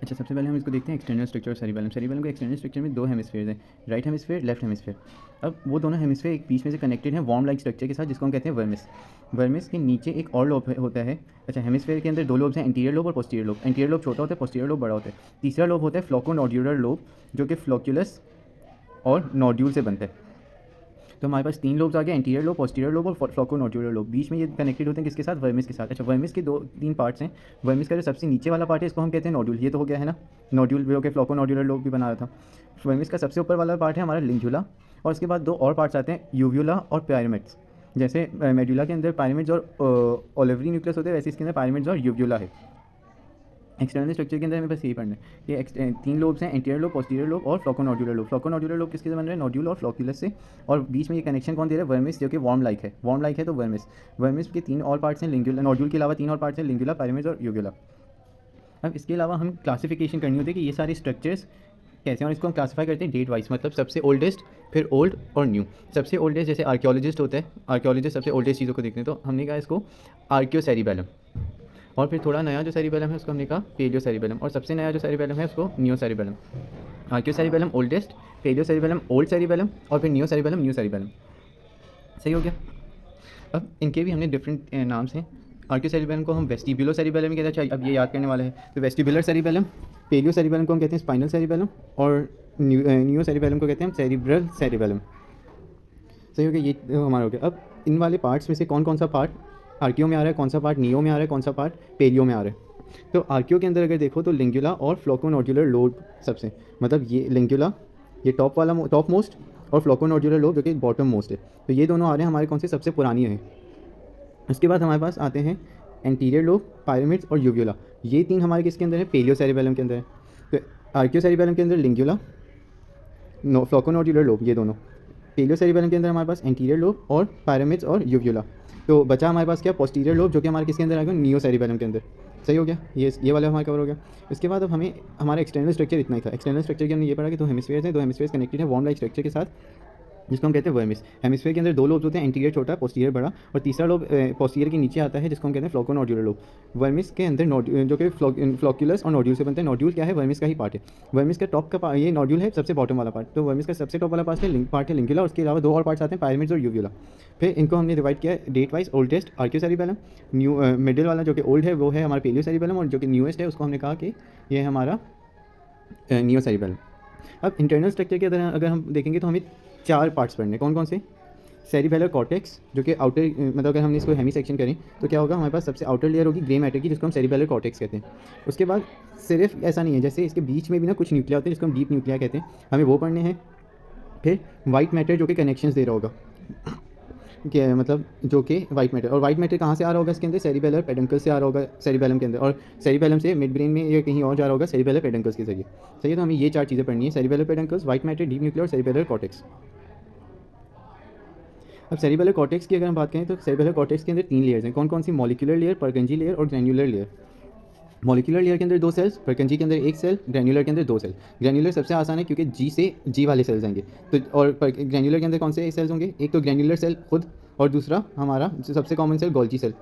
अच्छा, सबसे पहले हम इसको देखते हैं external structure of cerebellum. Cerebellum के एक्सटर्नल स्ट्रक्चर में दो हेमिस्फेयर्स हैं, राइट हेमिस्फेयर, लेफ्ट हेमिस्फेयर। अब वो दोनों हेमिस्फेयर एक बीच में से कनेक्टेड हैं वॉर्म लाइक स्ट्रक्चर के साथ, जिसको हम कहते हैं वर्मिस। वर्मिस के नीचे एक और लोब होता है। अच्छा, हेमिस्फेयर के अंदर दो लोब्स हैं, एंटीरियर लोब और पोस्टीरियर लोब। एंटीरियर लोब छोटा होता है, पोस्टीरियर लोब बड़ा होता है। तीसरा लोब होता है फ्लोकोनोड्यूलर लोब, जो कि फ्लोक्यूलस और नोड्यूल से बनता है। तो हमारे पास तीन लोब्स आ गए, एंटीरियर लोब, पोस्टीरियर लोब और फ्लोकोनोड्यूलर लोब। बीच में ये कनेक्टेड होते हैं किसके साथ? वर्मिस के साथ। अच्छा, वर्मिस के दो तीन पार्ट्स हैं। वर्मिस का जो सबसे नीचे वाला पार्ट है इसको हम कहते हैं नोड्यूल। ये तो हो गया है ना, नोड्यूल जो कि फ्लोकोनोड्यूलर लोब भी बना रहा था। वर्मिस का सबसे ऊपर वाला पार्ट है हमारा लिंगुला, और उसके बाद दो और पार्ट्स आते हैं, यूव्यूला और पिरामिड्स। जैसे मेडुला के अंदर पिरामिड्स और ओलिवरी न्यूक्लियस होते हैं, वैसे इसके अंदर पिरामिड्स और यूव्यूला है। एक्सटर्नल स्ट्रक्चर के अंदर हमें बस यही पढ़ना है कि तीन लोब्स हैं, एंटीरियर लोब, पोस्टीरियर लोब और फ्लोकोनोड्यूलर लोब। फ्लोकोनोड्यूलर लोब किसके से बन रहे हैं? नोड्यूल और फ्लोक्यूलस से। और बीच में ये कनेक्शन कौन दे रहा है? वर्मिस, जो कि वार्म लाइक है। वार्म लाइक है तो वर्मिस। वर्मिस के तीन और पार्ट्स हैं, लिंगुला, नोड्यूल के अलावा तीन और पार्ट्स हैं, लिंगुला, पिरामिड्स और यूगुला। अब इसके अलावा हम क्लासिफिकेशन करनी होती है कि ये सारे स्ट्रक्चर्स कैसे हैं, और इसको हम क्लासीफाई करते हैं डेट वाइज, मतलब सबसे ओल्डेस्ट, फिर ओल्ड और न्यू। सबसे ओल्डेस्ट जैसे आर्कियोलॉजिस्ट होता है, आर्कियोलॉजिस्ट सबसे ओल्डेस्ट चीज़ों को देखते हैं, तो हमने कहा इसको आर्कियोसेरिबेलम। और फिर थोड़ा नया जो सेरिबेलम है उसको हमने कहा पेलियोसेरिबेलम, और सबसे नया जो सेरिबेलम है उसको नियोसेरिबेलम। आर्कियोसेरिबेलम ओल्डेस्ट, पेलियोसेरिबेलम ओल्ड सेरिबेलम, और फिर नियोसेरिबेलम न्यू सेरिबेलम। सही हो गया। अब इनके भी हमने डिफरेंट नाम्स हैं। आर्कियोसेरिबेलम को हम वेस्टिब्यूलो सेरिबेलम कहते हैं। अब ये याद करने वाला है, तो वेस्टिबुलर सेरिबेलम। पेलियोसेरिबेलम को हम कहते हैं स्पाइनल सेरिबेलम, और न्यू सेरिबेलम को कहते हैं हम सेरिब्रल सेरिबेलम। सही हो गया, ये तो हमारा हो गया। अब इन वाले पार्ट्स में से कौन कौन सा पार्ट आर्कियो में आ रहा है, कौन सा पार्ट नियो में आ रहा है, कौन सा पार्ट पेलियो में आ रहा है? तो आर्कियो के अंदर अगर देखो तो लिंगुला और फ्लोकोनोड्यूलर लोब सबसे, मतलब ये लिंगुला, ये टॉप वाला टॉप मोस्ट, और फ्लोकोनोड्यूलर लोब जो कि बॉटम मोस्ट है। तो ये दोनों आ रहे हैं हमारे कौन से? सबसे पुरानी है। उसके बाद हमारे पास आते हैं एंटीरियर लोब, पिरामिड्स और यूव्यूला। ये तीन हमारे किसके अंदर है? पेलियो सेरिबेलम के अंदर है। तो आर्कियो सेरिबेलम के अंदर लिंगुला, फ्लोकोनोड्यूलर लोब, ये दोनों। पेलियो सेरिबेलम के अंदर हमारे पास एंटीरियर लोब और पिरामिड्स और यूव्यूला। तो बचा हमारे पास क्या? पोस्टीरियर लोब, जो कि हमारे किसके अंदर आएगा? नियो सेरिबेलम के अंदर। सही हो गया, ये वाला हमारा कवर हो गया। इसके बाद अब हमें हमारा एक्सटर्नल स्ट्रक्चर इतना ही था। एक्सटर्नल स्ट्रक्चर के हमने ये पढ़ा कि दो हेमिस्फेयर्स हैं, दो हेमिस्फेयर्स कनेक्टेड है वॉर्म लाइक स्ट्रक्चर के साथ, जिसको हम कहते हैं वर्मिस। हेमिस्फेयर के अंदर दो लोब्स होते हैं, एंटीरियर छोटा, पोस्टीरियर बड़ा, और तीसरा लोब पोस्टीरियर के नीचे आता है, जिसको हम कहते हैं फ्लोकोनोड्यूलर लोब। वर्मिस के अंदर जो कि फ्लोक्यूलस और नोड्यूल से बनते हैं। नोड्यूल क्या है? वर्मिस का ही पार्ट है। वर्मिस का टॉप का ये नोड्यूल है, सबसे बॉटम वाला पार्ट। तो वर्मिस का सबसे टॉप वाला पार्ट है लिंगुला, उसके अलावा दो और पार्ट्स आते हैं, पिरामिड्स और यूव्यूला। फिर इनको हमने डिवाइड किया date wise, oldest archaeocerebellum, new middle वाला जो कि ओल्ड है वो है हमारा पेलियोसेरिबेलम, और जो कि न्यूएस्ट है उसको हमने कहा कि ये है हमारा नियोसेरिबेलम। अब इंटरनल स्ट्रक्चर के अगर हम देखेंगे तो हमें चार पार्ट्स पढ़ने, कौन कौन से? सेरिबेलर कॉर्टेक्स, जो कि आउटर, मतलब अगर हमने इसको हेमी सेक्शन करें तो क्या होगा? हमारे पास सबसे आउटर लेयर होगी ग्रे मैटर की, जिसको हम सेरिबेलर कॉर्टेक्स कहते हैं। उसके बाद सिर्फ ऐसा नहीं है, जैसे इसके बीच में भी ना कुछ न्यूक्लिया होते हैं, जिसको हम डीप न्यूक्लिया कहते हैं, हमें वो पढ़ने हैं। फिर वाइट मैटर, जो कि कनेक्शंस दे रहा होगा, क्या है मतलब, जो कि वाइट मैटर। और वाइट मैटर कहाँ से आ रहा होगा? इसके अंदर सेरिबेलर पेडंकल से आ रहा होगा सेरिबेलम के अंदर, और सेरिबेलम से मिड ब्रेन में या कहीं और जा रहा होगा सेरिबेलर पेडंकल्स के जरिए। सही है, तो हमें ये चार चीज़ें पढ़नी है, cerebellar peduncles, white matter, deep nuclear और सेरिबेलर कॉर्टेक्स। अब सेरिबेलर कॉर्टेक्स की अगर हम बात करें तो सेरिबेलर कॉर्टेक्स के अंदर तीन लेयर्स हैं, कौन कौन सी? मॉलिक्यूलर लेयर, परगंजी लेयर और ग्रैन्युलर लेयर। मॉलिक्यूलर लेयर के अंदर दो सेल्स, परगंजी के अंदर एक सेल, ग्रैन्युलर के अंदर दो सेल। ग्रैन्युलर सबसे आसान है क्योंकि जी से जी वाले सेल्स आएंगे, तो और ग्रैन्युलर के अंदर कौन से सेल्स होंगे? एक तो ग्रैन्युलर सेल खुद, और दूसरा हमारा सबसे कॉमन सेल गोल्जी सेल।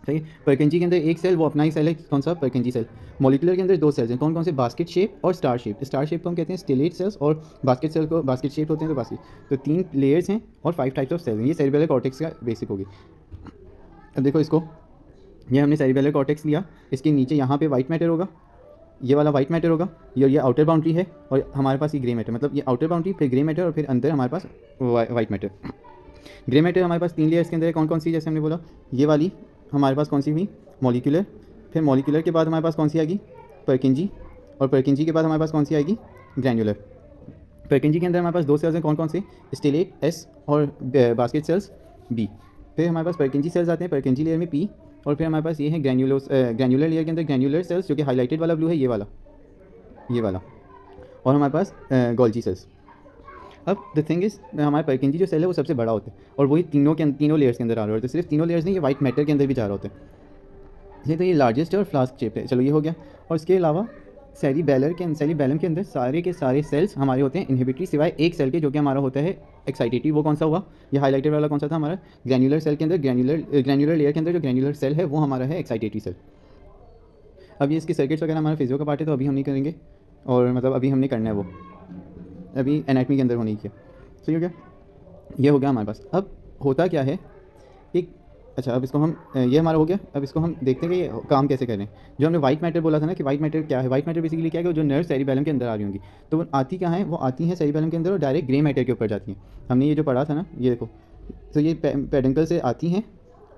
सही है, परकंजी के अंदर एक सेल, वो अपना ही सेल है, कौन सा? Purkinje cell. मॉलिक्यूलर के अंदर दो सेल्स हैं, कौन कौन से? बास्केट शेप और स्टार शेप। स्टार शेप को हम कहते हैं स्टेलेट सेल्स, और बास्केट सेल को बास्केट शेप होते हैं, तो बास्केट। तो तीन लेयर्स हैं और 5 टाइप्स ऑफ सेल्स हैं। ये सेरिबेलर कॉर्टेक्स का बेसिक होगी। अब देखो इसको, ये हमने सेरिबेलर कॉर्टेक्स लिया, इसके नीचे यहाँ पे वाइट मैटर होगा, ये वाला वाइट मैटर होगा, ये आउटर बाउंड्री है, और हमारे पास ये ग्रे मैटर, मतलब ये आउटर बाउंड्री, फिर ग्रे मैटर, और फिर अंदर हमारे पास वाइट मैटर। ग्रे मैटर हमारे पास तीन लेयर्स के अंदर है, कौन कौन सी? जैसे हमने बोला, ये वाली हमारे पास कौन सी हुई? मॉलिक्यूलर। फिर मॉलिक्यूलर के बाद हमारे पास कौन सी आएगी? परकिंजी। और परकिंजी के बाद हमारे पास कौन सी आएगी? ग्रैन्युलर। परकिंजी के अंदर हमारे पास दो सेल्स हैं, कौन कौन से? स्टेलेट एस और बास्केट सेल्स बी। फिर हमारे पास परकिंजी सेल्स आते हैं, परकिंजी लेयर में पी। और फिर हमारे पास ये है ग्रैन्युलर लेयर के अंदर ग्रैन्युलर सेल्स, जो कि हाईलाइटेड वाला ब्लू है, ये वाला। और हमारे पास गोल्जी सेल्स। अब द थिंग इज, हमारे परकिंजी जो सेल है वो सबसे बड़ा होता है, और वही तीनों लेयर्स के अंदर आ रहा होता है। सिर्फ तीनों लेयर्स नहीं, ये वाइट मैटर के अंदर भी जा रहा होता है। ये तो ये लार्जेस्ट है और फ्लास्क शेप है, चलो ये हो गया। और इसके अलावा सेरिबेलम के अंदर सारे के सारे सेल्स हमारे होते हैं इनहिबिटरी, सिवाय एक सेल के, जो कि हमारा होता है एक्साइटेटरी। वो कौन सा हुआ? ये हाईलाइटेड वाला कौन सा था? हमारा ग्रैन्युलर सेल के अंदर, ग्रैन्युलर लेयर के अंदर जो ग्रैन्युलर सेल है वो हमारा है एक्साइटेटरी सेल। अब ये इसके सर्किट्स वगैरह हमारा फिजियो का पार्ट है, तो अभी हम नहीं करेंगे, और मतलब अभी हमने करना है वो, अभी एनाटमी के अंदर होने की है। सही हो गया, ये हो गया हमारे पास। अब होता क्या है कि अच्छा, अब इसको हम ये हमारा हो गया। अब इसको हम देखते हैं कि ये काम कैसे करें। जो हमने वाइट मैटर बोला था ना कि वाइट मैटर क्या है, वाइट मैटर बेसिकली क्या है कि जो नर्व सेरिबेलम के अंदर आ रही होंगी, तो वो आती कहाँ है, वो आती हैं सेरिबेलम के अंदर और डायरेक्ट ग्रे मैटर के ऊपर जाती हैं। हमने ये जो पढ़ा था ना, ये देखो, तो ये पेडंकल से आती हैं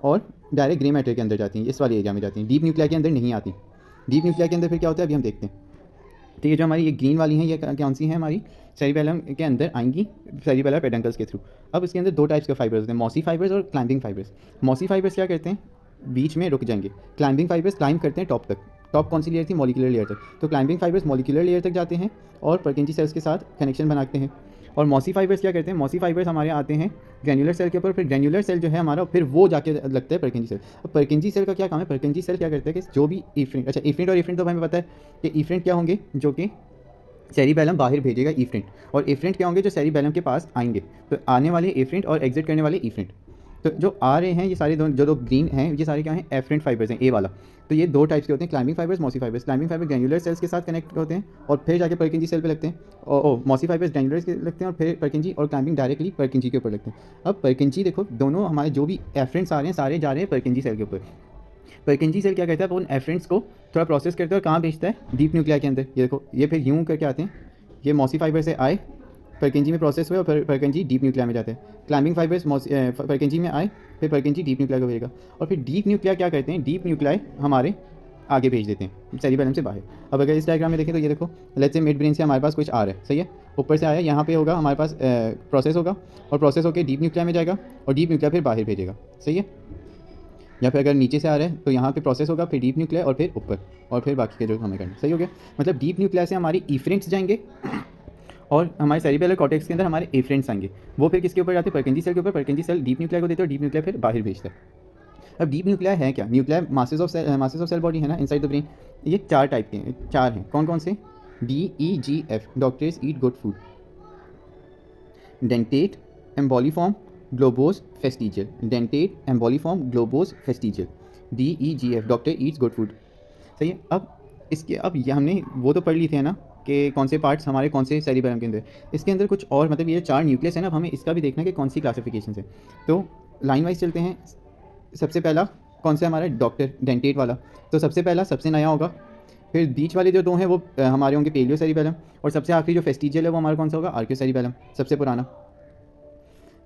और डायरेक्ट ग्रे मैटर के अंदर जाती हैं, इस वाले एरिया में जाती हैं, डीप न्यूक्लिया के अंदर नहीं आती। डीप न्यूक्लिया के अंदर फिर क्या होता है, अभी हम देखते हैं। ठीक है, जो हमारी ये ग्रीन वाली हैं, ये कौन सी हैं, हमारी सेरिबेलम के अंदर आएंगी, सेरिबेलर पेडंकल्स के थ्रू। अब इसके अंदर दो टाइप्स के फाइबर्स होते हैं, मॉसी फाइबर्स और क्लाइंबिंग फाइबर्स। मॉसी फाइबर्स क्या करते हैं, बीच में रुक जाएंगे। क्लाइंबिंग फाइबर्स क्लाइंब करते हैं टॉप तक। टॉप कौन सी लेयर थी, मॉलिक्यूलर लेयर तक। तो क्लाइंबिंग फाइबर्स मॉलिक्यूलर लेयर तक जाते हैं और परकिंजी सेल्स के साथ कनेक्शन बनाते हैं। और मॉसी फाइबर्स क्या करते हैं, मॉसी फाइबर्स हमारे आते हैं ग्रैन्युलर सेल के ऊपर, फिर ग्रैन्युलर सेल जो है हमारा, फिर वो जाके लगता है परकिंजी सेल। अब परकिंजी सेल का क्या काम है, परकिंजी सेल क्या करते हैं कि जो भी इफ्रिंट, अच्छा इफ्रिंट और इफ्रिंट तो हमें पता है कि इफ्रिंट क्या होंगे, जो कि सेरिबेलम बाहर भेजेगा इफ्रिंट, और इफ्रिंट क्या होंगे, जो सेरिबेलम के पास आएंगे। तो आने वाले इफ्रिंट और एग्जिट करने वाले इफ्रिंट, तो जो आ रहे हैं ये सारे दोनों, जो दो ग्रीन हैं, ये सारे क्या हैं, एफरेंट फाइबर्स हैं, ए वाला। तो ये दो टाइप्स के होते हैं, climbing fibres, mossy fibres. Climbing fibre granular cells के साथ कनेक्ट होते हैं और फिर जाके परकिंजी सेल पे लगते हैं, और मॉसी फाइबर्स ग्रैन्युलर के लगते हैं और फिर परकिंजी, और क्लाइंबिंग डायरेक्टली परकिंजी के ऊपर लगते हैं। अब परकिंजी देखो, दोनों हमारे जो भी एफरेंट्स आ रहे हैं सारे जा रहे हैं परकिंजी सेल के ऊपर। परकिंजी सेल क्या करता है, उन एफरेंट्स को थोड़ा प्रोसेस करता है और कहाँ भेजता है, डीप न्यूक्लिया के अंदर। ये देखो, ये फिर यूँ करके आते हैं, ये मॉसी फाइबर से आए, परकिंजी में प्रोसेस हुए और फिर परकिंजी डीप न्यूक्लिया में जाते हैं। क्लाइंबिंग फाइबर्स परकिंजी में आए, फिर परकिंजी डीप न्यूक्लिया को भेजेगा, और फिर डीप न्यूक्लिया क्या करते हैं, डीप न्यूक्लिया हमारे आगे भेज देते हैं सेरिबेलम से बाहर। अब अगर इस डायग्राम में देखें तो ये देखो, लेट्स से मिड ब्रेन से हमारे पास कुछ आ रहा है, सही है, ऊपर से आया, यहाँ पे होगा हमारे पास प्रोसेस होगा, और प्रोसेस होकर डीप न्यूक्लिया में जाएगा, और डीप न्यूक्लिया फिर बाहर भेजेगा, सही है। या फिर अगर नीचे से आ रहा है तो यहाँ पे प्रोसेस होगा, फिर डीप न्यूक्लिया, और फिर ऊपर, और फिर बाकी के जो हमें करना, सही हो गया। मतलब डीप न्यूक्लिया से हमारी इफ्रेंट्स जाएंगे और हमारे सेरिबेलर कॉर्टेक्स के अंदर हमारे एफ्रेंट्स आएंगे, वो फिर किसके ऊपर जाते हैं, परकिंजी सेल के ऊपर। परकिंजी सेल डीप न्यूक्लिया को देते हैं और डीप न्यूक्लिया फिर बाहर भेजता है। अब डीप न्यूक्लिया है क्या, nuclei masses of cell body है ना इनसाइड द ब्रेन। ये चार टाइप के हैं, चार हैं, कौन कौन से, DEGF, doctors eat good food, dentate, emboliform, globose, fastigial, dentate, emboliform, globose, fastigial, DEGF, doctor eats good food, सही है। अब इसके, अब ये हमने वो तो पढ़ ली थे ना कि कौन से पार्ट्स हमारे कौन से सेरिबेलम के अंदर, इसके अंदर कुछ और, मतलब ये चार न्यूक्लियस है ना, अब हमें इसका भी देखना है कि कौन सी क्लासिफिकेशन है। तो लाइन वाइज चलते हैं। सबसे पहला कौन सा हमारा, डॉक्टर डेंटेट वाला, तो सबसे पहला सबसे नया होगा। फिर बीच वाले जो दो हैं वो हमारे होंगे पेलियो सेरिबेलम, और सबसे आखिरी जो फेस्टिजियल है वो हमारा कौन सा होगा, आर्कियो सेरिबेलम, सबसे पुराना।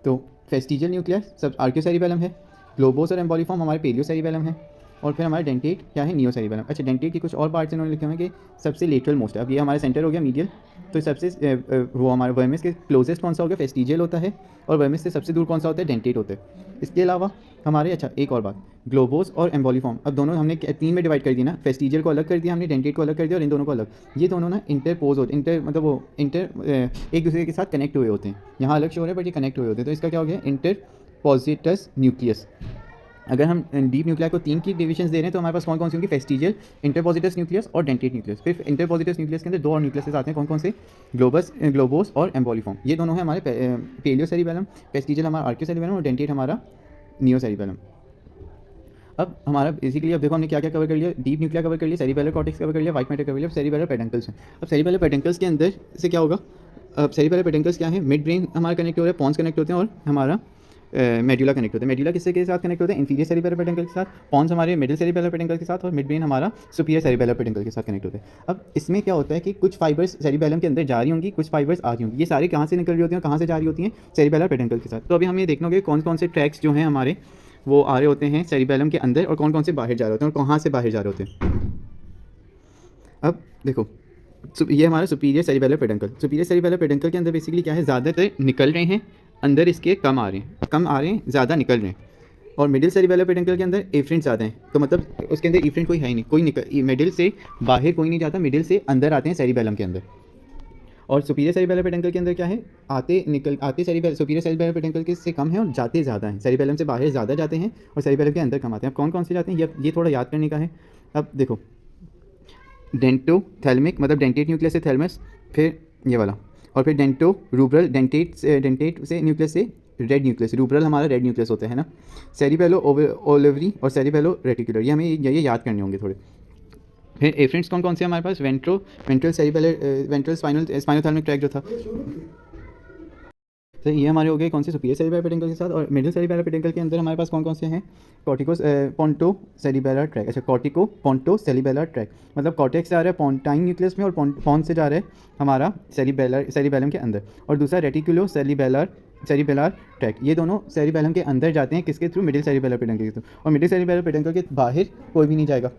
तो फेस्टिजियल न्यूक्लियस सब आर्कियो सेरिबेलम है, ग्लोबोस और एम्बोलीफॉर्म हमारे पेलियो सेरिबेलम है, और फिर हमारा डेंटेट क्या है, नियो सेरिबेलम। अच्छा, डेंटेट की कुछ और पार्ट्स इन्होंने लिखे हुए हैं कि सबसे लेटरल मोस्ट है। अब ये हमारा सेंटर हो गया मीडियल, तो सबसे वो हमारे वर्मिस के क्लोजेस्ट कौन सा हो गया, फेस्टिजियल होता है, और वर्मिस से सबसे दूर कौन सा होता है, डेंटेट होता है। इसके अलावा हमारे, अच्छा एक और बात, ग्लोबोस और एम्बोलीफॉर्म, अब दोनों हमने तीन में डिवाइड कर दिया ना, फेस्टिजियल को अलग कर दिया हमने, डेंटेट को अलग कर दिया, और इन दोनों को अलग। ये दोनों ना इंटरपोज होते, इंटर मतलब वो एक दूसरे के साथ कनेक्ट हुए होते हैं, यहाँ अलग शो हो रहे हैं बट ये कनेक्ट हुए होते हैं, तो इसका क्या हो गया, इंटरपोजिटस न्यूक्लियस। अगर हम डीप न्यूक्लिया को तीन की डिविजन्स दे रहे हैं तो हमारे पास कौन कौन सी होंगी, फेस्टिजियल, इंटरपोजिटस न्यूक्लियस और डेंटेट न्यूक्लियस। फिर इंटरपोजिटस न्यूक्लियस के अंदर दो और न्यूक्लियस आते हैं, कौन कौन से, ग्लोबोस और एम्बोलीफॉर्म। ये दोनों हैं हमारे पेलियो सेरिबेलम, फेस्टिजियल हमारा आर्कियो सेरिबेलम, और डेंटेट हमारा नियो सेरिबेलम। अब हमारा बेसिकली, अब देखो हमने क्या क्या कवर कर लिया, डीप न्यूक्लिया कवर कर लिया, सेरिबेलर कॉर्टेक्स कवर कर लिया, वाइट मैटर कवर लिया, सेरिबेलर पेडंकल्स हैं। अब सेरिबेलर पेडंकल्स के अंदर से क्या होगा, अब सेरिबेलर पेडंकल्स क्या है, मिड ब्रेन हमारा कनेक्ट हो रहा है, पॉन्स कनेक्ट होते हैं, और हमारा मेडुला कनेक्ट होता है। मेडुला किससे के साथ कनेक्ट होता है, इंफीरियर सेरिबेलर पेडंकल के साथ, पॉन्स हमारे मिडिल सेरिबेलर पेडंकल के साथ, और मिड ब्रेन हमारा सुपीरियर सेरिबेलर पेडंकल के साथ कनेक्ट होता है। अब इसमें क्या होता है कि कुछ फाइबर्स सेरिबेलम के अंदर जा रही होंगी, कुछ फाइबर्स आ रही होंगी, ये सारी कहाँ से निकल रही होती हैं, कहाँ से जा रही होती हैं, सेरिबेलर पेडंकल के साथ। तो अभी हम ये देखना होगा कौन कौन से ट्रैक्स जो हैं हमारे वो आ रहे होते हैं सेरिबेलम के अंदर, और कौन कौन से बाहर जा रहे होते हैं, और कहाँ से बाहर जा रहे होते हैं। अब देखो, ये हमारा superior cerebellar peduncle, superior cerebellar peduncle के अंदर बेसिकली क्या है, ज़्यादातर निकल रहे हैं अंदर, इसके कम आ रहे हैं, कम आ रहे हैं, ज़्यादा निकल रहे हैं। और मिडिल सेरिबेलर पेडंकल के अंदर एफ्रेंट ज़्यादा हैं, तो मतलब उसके अंदर एफ्रेंट कोई है ही नहीं, कोई निकल, मिडिल से बाहर कोई नहीं जाता, मिडिल से अंदर आते हैं सेरिबेलम के अंदर। और सुपीरियर सेरिबेलर पेडंकल के अंदर क्या है, आते सुपीरियर सेरिबेलर पेडंकल के से कम है और जाते ज़्यादा हैं, सेरिबेलम से बाहर ज़्यादा जाते हैं और सेरिबेलम के अंदर कम आते हैं। अब कौन कौन से जाते हैं, ये थोड़ा याद करने का है। अब देखो, डेंटोथैलेमिक मतलब डेंटेट न्यूक्लियस से थैलेमस, फिर ये वाला, और फिर डेंटो रूब्रल, डेंटेट से न्यूक्लियस से रेड न्यूक्लियस, रूब्रल हमारा रेड न्यूक्लियस होता है ना, सेरिबेलो ओलिवरी और सेरिबेलो रेटिकुलर, ये हमें ये याद करने होंगे थोड़े। फिर एफ्रेंट्स कौन कौन से हैं हमारे पास? Ventral cerebellar, ventral spinothalamic tract जो था। तो ये हमारे हो गए कौन से? सुपीरियर सेरिबेलर पेडिंकल के साथ। और मिडिल सेरिबेलर पेडिंकल के अंदर हमारे पास कौन कौन से हैं? Cortico ponto cerebellar tract. अच्छा, कॉर्टिको पोंटो सेरिबेलर ट्रैक मतलब कॉर्टेक्स से आ रहा है पोंटाइन न्यूक्लियस में, और पोन से जा रहा है हमारा सेरिबेलम के अंदर। और दूसरा रेटिकुलो सेरिबेलर ट्रैक। ये दोनों सेरिबेलम के अंदर जाते हैं, किसके थ्रू? मिडिल सेरिबेलर पेडिंकल के थ्रू। और मिडिल सेरिबेलर पेडिंकल के बाहर कोई भी नहीं जाएगा।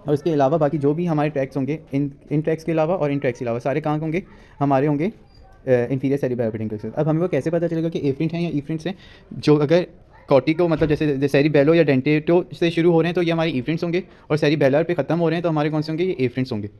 और इसके अलावा बाकी जो भी हमारे ट्रैक्स होंगे, इन ट्रैक्स के अलावा और इन ट्रैक्स के अलावा सारे कहाँ होंगे? हमारे होंगे इंफीरियर सेरिबेलर पेडिंकल के साथ। अब हमें वो कैसे पता चलेगा कि एफ्रेंट हैं या इफ्रेंट्स हैं? जो अगर कॉर्टिको मतलब जैसे सेरिबेलो या डेंटेटो से शुरू हो रहे हैं तो ये हमारे इफ्रेंट्स होंगे, और सेरिबेलर पे ख़त्म हो रहे हैं तो हमारे कौन से होंगे? ये एफ्रेंट्स होंगे।